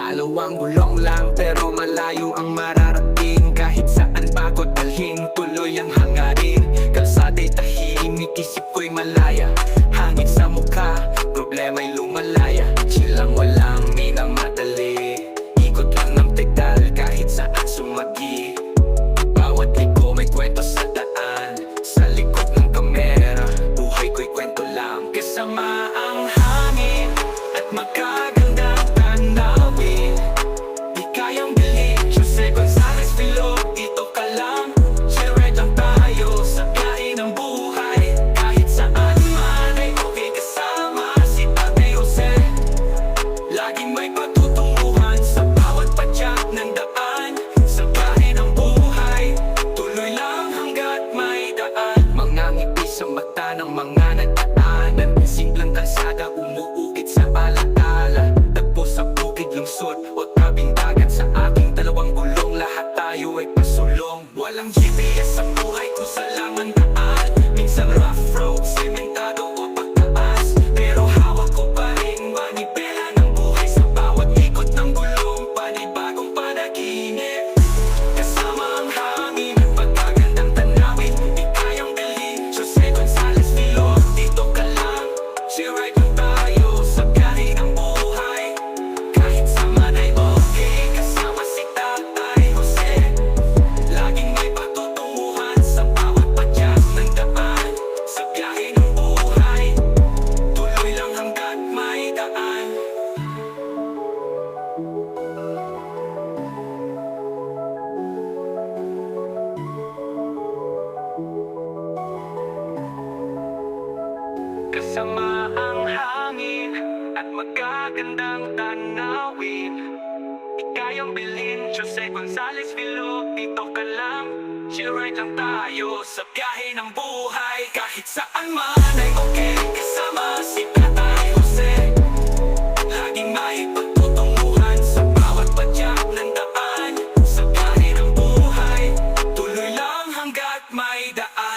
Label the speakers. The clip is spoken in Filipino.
Speaker 1: Dalawang gulong lang pero malayo ang mararating. Kahit saan pa ko dalhin, tuloy ang hangarin. Kalsada'y tahimik, isip ko'y malaya. Hangin sa mukha, problema'y lumalaya. Chilang walang minamadali, ikot lang ng pedal kahit saan sumagi. Bawat liko may kwento sa daan, sa likod ng kamera, buhay ko'y kwento lang. Kasama ang hangin at magagandang tanawin. Di kayang bilhin, Jose Gonzalez Filog, dito ka lang. Share lang tayo sa biyahe ng buhay. Kahit saan man ay okay kasama si Tatay Jose. Laging may patutunguhan sa bawat padyak ng daan. Sa biyahe ng buhay, tuloy lang hanggat may daan. Mga ngiti sa mata ng mga nagdaanan. Simpleng kalsada umuukit sa alaala. Tagpo sa bukid, lungsod o tabing dagat. Sa aking dalawang gulong, lahat tayo ay pasulong. Walang GPS sa buhay ko sa lamang daan. Minsan rough road, sementado o pagtaas. Pero hawak ko pa rin manibela ng buhay. Sa bawat ikot ng gulong, panibagong panaginip. Kasama ang hangin, pagkagandang tanawin. Di kayang bilhin, Jose Gonzalez Filog, dito ka lang. Share lang tayo sa biyahe ng buhay. Kahit saan ay okay, kasama si Tatay Jose. Laging may patutunguhan sa bawat padyak ng daan. Sa biyahe ng buhay, tuloy lang hanggat may daan. Kasama ang hangin at magagandang tanawin. Di kayang bilhin, Jose Gonzalez Filog, dito ka lang. Share lang tayo sa biyahe ng buhay. Kahit saan man ay okay, kasama si Tatay Jose. Laging may pagtutunguhan sa bawat padyak ng daan. Sa biyahe ng buhay, tuloy lang hanggat may daan.